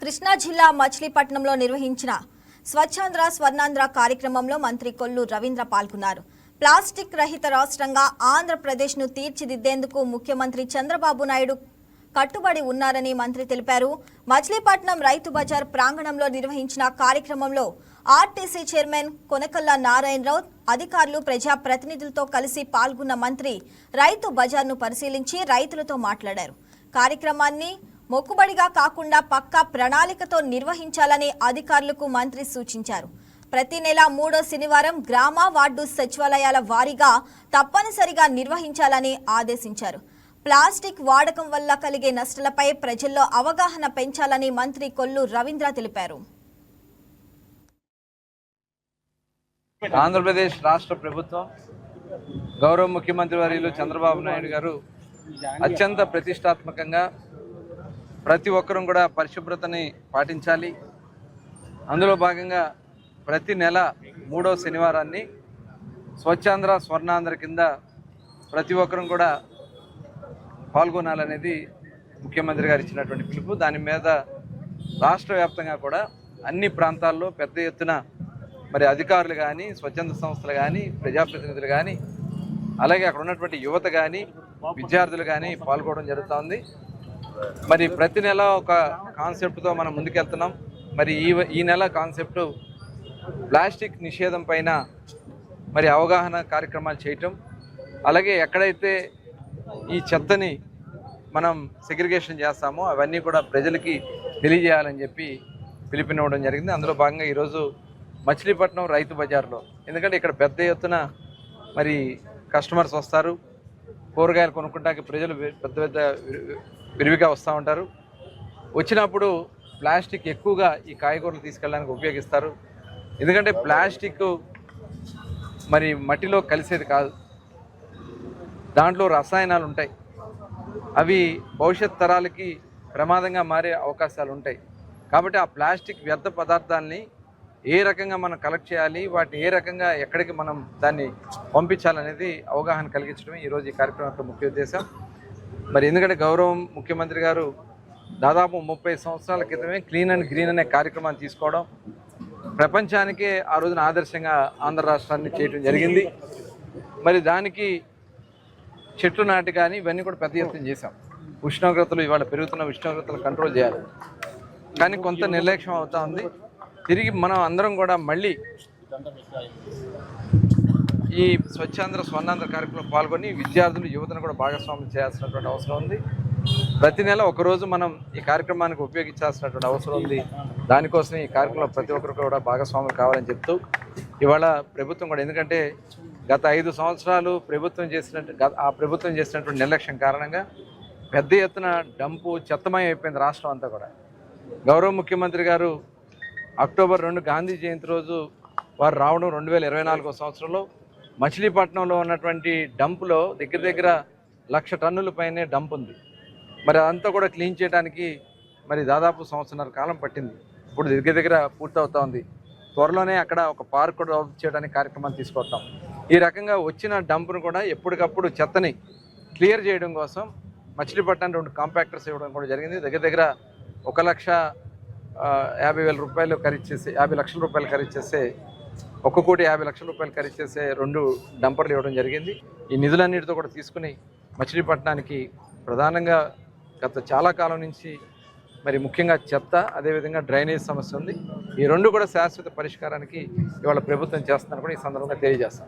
కృష్ణా జిల్లా మచిలీపట్నంలో నిర్వహించిన స్వచ్ఛాంధ్ర స్వర్ణాంధ్ర కార్యక్రమంలో మంత్రి కొల్లు రవీంద్ర పాల్గొన్నారు. ప్లాస్టిక్ రహిత రాష్ట్రంగా ఆంధ్రప్రదేశ్ను తీర్చిదిద్దేందుకు ముఖ్యమంత్రి చంద్రబాబు నాయుడు కట్టుబడి ఉన్నారని మంత్రి తెలిపారు. మచిలీపట్నం రైతు బజార్ ప్రాంగణంలో నిర్వహించిన కార్యక్రమంలో ఆర్టీసీ చైర్మన్ కొనకల్ల నారాయణరావు, అధికారులు, ప్రజాప్రతినిధులతో కలిసి పాల్గొన్న మంత్రి రైతు బజార్ను పరిశీలించి రైతులతో మాట్లాడారు. కార్యక్రమాన్ని మొక్కుబడిగా కాకుండా పక్కా ప్రణాళికతో నిర్వహించాలని అధికారులకు మంత్రి సూచించారు. ప్రతి నెల 3వ శనివారం గ్రామ వార్డు సచివాలయాల వారీగా తప్పనిసరిగా నిర్వహించాలని ఆదేశించారు. ప్లాస్టిక్ వాడకం వల్ల కలిగే నష్టాలపై ప్రజల్లో అవగాహన పెంచాలని మంత్రి కొల్లు రవీంద్ర తెలిపారు. ఆంధ్రప్రదేశ్ రాష్ట్ర ప్రభుత్వం గౌరవ ముఖ్యమంత్రి వర్యులు చంద్రబాబు నాయుడు గారు అత్యంత ప్రతిష్టాత్మకంగా ప్రతి ఒక్కరూ కూడా పరిశుభ్రతని పాటించాలి. అందులో భాగంగా ప్రతి నెల 3వ శనివారాన్ని స్వచ్ఛాంధ్ర స్వర్ణాంధ్ర కింద ప్రతి ఒక్కరూ కూడా పాల్గొనాలనేది ముఖ్యమంత్రి గారు ఇచ్చినటువంటి పిలుపు. దాని మీద రాష్ట్ర వ్యాప్తంగా కూడా అన్ని ప్రాంతాల్లో పెద్ద ఎత్తున మరి అధికారులు కానీ, స్వచ్ఛంద సంస్థలు కానీ, ప్రజాప్రతినిధులు కానీ, అలాగే అక్కడ ఉన్నటువంటి యువత కానీ, విద్యార్థులు కానీ పాల్గొనడం జరుగుతుంది. మరి ప్రతి నెల ఒక కాన్సెప్ట్తో మనం ముందుకెళ్తున్నాం. మరి ఈ నెల కాన్సెప్టు ప్లాస్టిక్ నిషేధం పైన మరి అవగాహన కార్యక్రమాలు చేయటం, అలాగే ఎక్కడైతే ఈ చెత్తని మనం సెగ్రిగేషన్ చేస్తామో అవన్నీ కూడా ప్రజలకి తెలియజేయాలని చెప్పి పిలుపునివ్వడం జరిగింది. అందులో భాగంగా ఈరోజు మచిలీపట్నం రైతు బజార్లో, ఎందుకంటే ఇక్కడ పెద్ద ఎత్తున మరి కస్టమర్స్ వస్తారు, కూరగాయలు కొనుక్కుంటానికి ప్రజలు పెద్ద విరివిగా వస్తూ ఉంటారు. వచ్చినప్పుడు ప్లాస్టిక్ ఎక్కువగా ఈ కాయగూరలు తీసుకెళ్ళడానికి ఉపయోగిస్తారు. ఎందుకంటే ప్లాస్టిక్ మరి మట్టిలో కలిసేది కాదు, దాంట్లో రసాయనాలు ఉంటాయి. అవి భవిష్యత్ తరాలకి ప్రమాదంగా మారే అవకాశాలు ఉంటాయి. కాబట్టి ఆ ప్లాస్టిక్ వ్యర్థ పదార్థాలని ఏ రకంగా మనం కలెక్ట్ చేయాలి, వాటిని ఏ రకంగా ఎక్కడికి మనం దాన్ని పంపించాలనేది అవగాహన కలిగించడమే ఈరోజు ఈ కార్యక్రమం యొక్క ముఖ్య ఉద్దేశం. మరి ఎందుకంటే గౌరవం ముఖ్యమంత్రి గారు దాదాపు 30 సంవత్సరాల క్రితమే క్లీన్ అండ్ గ్రీన్ అనే కార్యక్రమాన్ని తీసుకోవడం, ప్రపంచానికే ఆ రోజున ఆదర్శంగా ఆంధ్ర రాష్ట్రాన్ని చేయడం జరిగింది. మరి దానికి చెట్లు నాటి కానీ ఇవన్నీ కూడా పెద్ద ఎత్తున చేశాం. ఉష్ణోగ్రతలు ఇవాళ పెరుగుతున్న ఉష్ణోగ్రతలు కంట్రోల్ చేయాలి, కానీ కొంత నిర్లక్ష్యం అవుతా ఉంది. తిరిగి మనం అందరం కూడా మళ్ళీ ఈ స్వచ్ఛాంధ్ర స్వర్ణాంధ్ర కార్యక్రమంలో పాల్గొని విద్యార్థులు, యువతను కూడా భాగస్వామ్యం చేయాల్సినటువంటి అవసరం ఉంది. ప్రతి నెల ఒకరోజు మనం ఈ కార్యక్రమానికి ఉపయోగించాల్సినటువంటి అవసరం ఉంది. దానికోసం ఈ కార్యక్రమంలో ప్రతి ఒక్కరు కూడా భాగస్వామ్యం కావాలని చెప్తూ ఇవాళ ప్రభుత్వం కూడా, ఎందుకంటే గత 5 సంవత్సరాలు ప్రభుత్వం చేసినటువంటి నిర్లక్ష్యం కారణంగా పెద్ద ఎత్తున డంపు చెత్తమయం అయిపోయింది రాష్ట్రం అంతా కూడా. గౌరవ ముఖ్యమంత్రి గారు అక్టోబర్ 2 గాంధీ జయంతి రోజు వారు రావడం 2024వ సంవత్సరంలో మచిలీపట్నంలో ఉన్నటువంటి డంపులో దగ్గర 1,00,000 టన్నుల పైనే డంప్ ఉంది. మరి అదంతా కూడా క్లీన్ చేయడానికి మరి దాదాపు 1 సంవత్సరాల కాలం పట్టింది. ఇప్పుడు దగ్గర పూర్తవుతా ఉంది. త్వరలోనే అక్కడ ఒక పార్క్ కూడా చేయడానికి కార్యక్రమాన్ని తీసుకొస్తాం. ఈ రకంగా వచ్చిన డంపును కూడా ఎప్పటికప్పుడు చెత్తని క్లియర్ చేయడం కోసం మచిలీపట్నానికి 2 కాంపాక్టర్స్ ఇవ్వడం కూడా జరిగింది. దగ్గర 1,50,000 రూపాయలు ఖరీదు చేసే 50 లక్షల రూపాయలు ఖరీదు చేసే 1,50,00,000 రూపాయలు ఖరీదు చేసే 2 డంపర్లు ఇవ్వడం జరిగింది. ఈ నిధులన్నిటితో కూడా తీసుకుని మచిలీపట్నానికి ప్రధానంగా గత చాలా కాలం నుంచి మరి ముఖ్యంగా చెత్త, అదేవిధంగా డ్రైనేజ్ సమస్య ఉంది. ఈ 2 కూడా శాశ్వత పరిష్కారానికి ఇవాళ ప్రభుత్వం చేస్తుందని కూడా ఈ సందర్భంగా తెలియజేస్తాను.